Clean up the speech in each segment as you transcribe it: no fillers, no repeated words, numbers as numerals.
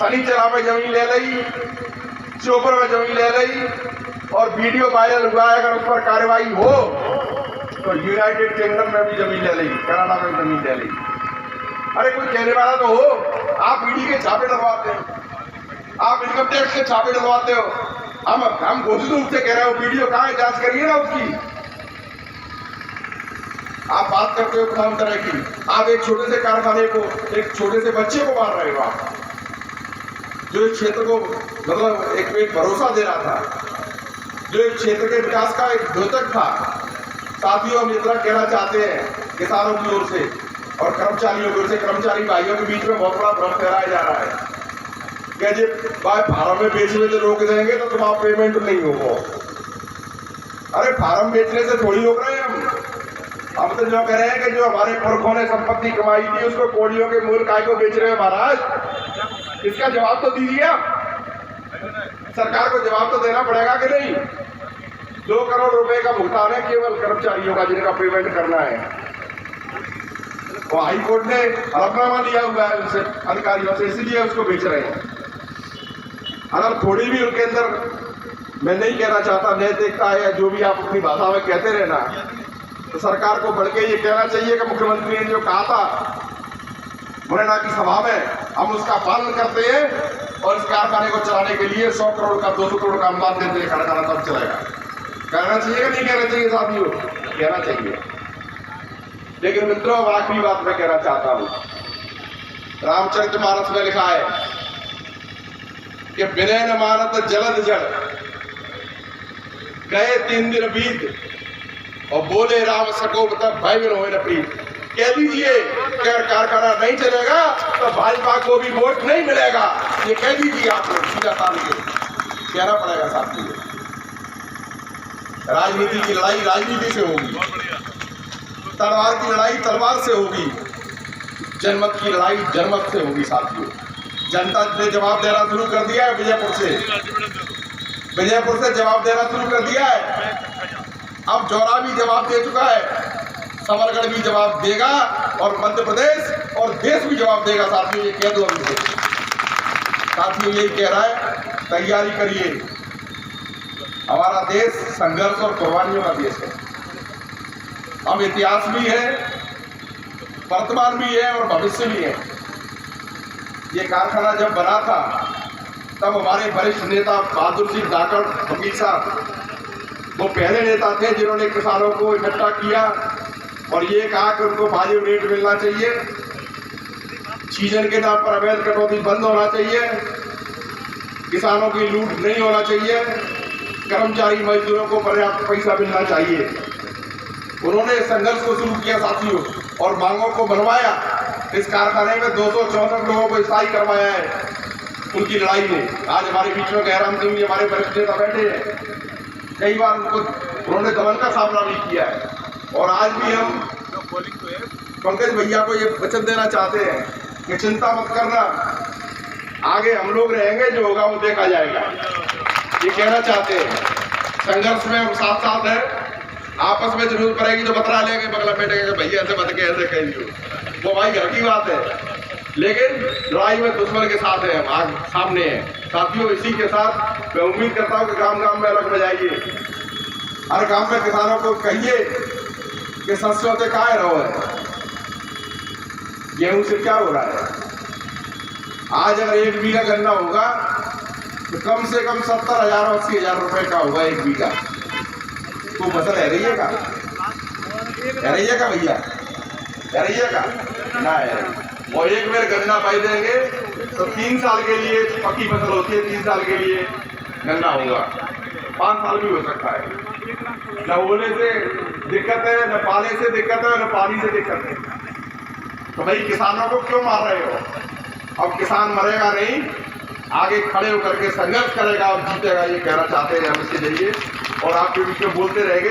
शनिचरा में जमीन ले ली, चोपर में जमीन ले ली और वीडियो वायरल हुआ है। अगर उस पर कार्रवाई हो तो यूनाइटेड किंगडम में भी जमीन ले ली, कनाडा में जमीन ले ली। अरे कोई कहने वाला तो हो। आप ईडी के छापे डलवाते हो, आप इनकम टैक्स के छापे डलवाते हो। हम घोषित रूप से कह रहे हो वीडियो कहाँ है, जांच करिए ना उसकी। आप बात करते हो तमाम तरह की। आप एक छोटे से कारखाने को, एक छोटे से बच्चे को मार रहे हो आप, जो इस क्षेत्र को मतलब एक भरोसा दे रहा था, जो इस क्षेत्र के विकास का एक द्योतक था। साथियों, हम इतना कहना चाहते हैं किसानों की ओर से और कर्मचारियों की ओर से, कर्मचारी भाइयों के बीच में बहुत बड़ा भ्रम फैलाया जा रहा है कि भाई फार्म में बेचने से रोक देंगे तो तुम्हारा पेमेंट नहीं होगा। अरे फार्म बेचने से थोड़ी रोक रहे हैं हम तो जो कह रहे हैं कि जो हमारे पुरखों ने संपत्ति कमाई थी उसको कोड़ियों के मूल काय को बेच रहे हैं महाराज। इसका जवाब तो दीजिए आप। सरकार को जवाब तो देना पड़ेगा कि नहीं। 2 करोड़ रुपए का भुगतान है केवल कर्मचारियों का जिनका पेमेंट करना है। और हाई कोर्ट ने हलफनामा लिया हुआ है उनसे, अधिकारियों से, इसलिए उसको बेच रहे हैं। अगर थोड़ी भी उनके अंदर, मैं नहीं कहना चाहता नैतिकता है, जो भी आप अपनी भाषा में कहते रहे ना, तो सरकार को बढ़ के ये कहना चाहिए कि मुख्यमंत्री ने जो कहा था मुरैना की सभा में, हम उसका पालन करते हैं और इस कारखाने को चलाने के लिए 100 करोड़ का 200 करोड़ का अनुदान देते हैं, कारखाना तब चलेगा। कहना चाहिए नहीं कहना चाहिए साथियों? कहना चाहिए। लेकिन मित्रों, आखिरी बात मैं कहना चाहता हूं, रामचरितमानस में लिखा है कि विनय न मानत जलद जड़, गए 3 दिन बीत और बोले राम सको तब भय में हो न प्रीत। कह दीजिए कि अगर कारखाना नहीं चलेगा तो भाजपा को भी वोट नहीं मिलेगा। ये कह दीजिए आप लोग, सीधा ताल के कहना पड़ेगा साथियों। राजनीति की लड़ाई राजनीति से होगी, तलवार की लड़ाई तलवार से होगी, जनमत की लड़ाई जनमत से होगी साथियों। जनता ने जवाब देना शुरू कर दिया है। विजयपुर से जवाब देना शुरू कर दिया है। अब जौरा भी जवाब दे चुका है, सबलगढ़ भी जवाब देगा और मध्य प्रदेश और देश भी जवाब देगा साथियों। ये कह दो अभी से साथियों, यही कह रहा है, तैयारी करिए। हमारा देश संघर्ष और कुर्बानियों का देश है। हम इतिहास भी है, वर्तमान भी है और भविष्य भी है। ये कारखाना जब बना था तब हमारे वरिष्ठ नेता बहादुर सिंह धाकड़ वकील साहब, वो पहले नेता थे जिन्होंने किसानों को इकट्ठा किया और ये कहा कि उनको वाजिब रेट मिलना चाहिए, सीजन के नाम पर अवैध कटौती बंद होना चाहिए, किसानों की लूट नहीं होना चाहिए, कर्मचारी मजदूरों को पर्याप्त पैसा मिलना चाहिए। उन्होंने संघर्ष को शुरू किया साथियों और मांगों को बनवाया। इस कारखाने में 264 लोगों को स्थायी करवाया है उनकी लड़ाई में। आज हमारे बीच में गहराम सिंह जी हमारे वरिष्ठ नेता बैठे हैं, कई बार उन्होंने दमन का सामना भी किया है। और आज भी हम पंकज भैया को ये वचन देना चाहते हैं कि चिंता मत करना, आगे हम लोग रहेंगे, जो होगा वो देखा जाएगा। ये कहना चाहते हैं, संघर्ष में हम साथ साथ हैं। आपस में जरूरत पड़ेगी तो बतरा लेंगे, बगला बैठेंगे भैया ऐसे बत के ऐसे कह दियो, वो भाई घर की बात है। लेकिन लड़ाई में दुश्मन के साथ है, हम आग सामने हैं साथियों। इसी के साथ मैं उम्मीद करता हूँ कि गांव गांव में अलग बजाइए, हर गांव में किसानों को कहिए कि सरसों से कहाँ रहो है, गेहूं से क्या हो रहा है। आज अगर 1 बीघा गन्ना होगा तो कम से कम 70,000 और 80,000 रुपए का होगा 1 बीघा। तो फसल है रहिएगा भैया, रहिएगा ना है। और एक बार गन्ना पाई देंगे तो 3 साल के लिए पक्की फसल होती है, 3 साल के लिए गन्ना होगा, 5 साल भी हो सकता है। न ओले से दिक्कत है, न पाले से दिक्कत है, न पानी से दिक्कत है। तो भाई किसानों को क्यों मार रहे हो? अब किसान मरेगा नहीं, आगे खड़े होकर के संघर्ष करेगा और जीतेगा, ये कहना चाहते हैं हम इसके जरिए। और आपके बीच में बोलते रहेंगे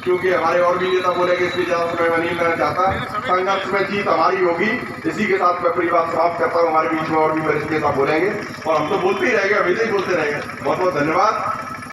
क्योंकि हमारे और भी नेता बोलेंगे, इसलिए ज़्यादा समय मैं नहीं लेना चाहता। संघर्ष में जीत हमारी होगी। इसी के साथ मैं अपनी बात समाप्त करता हूँ। हमारे बीच में और भी वरिष्ठ नेता बोलेंगे और हम तो बोलते ही रहेंगे, हमेशा ही बोलते रहेंगे। बहुत बहुत धन्यवाद।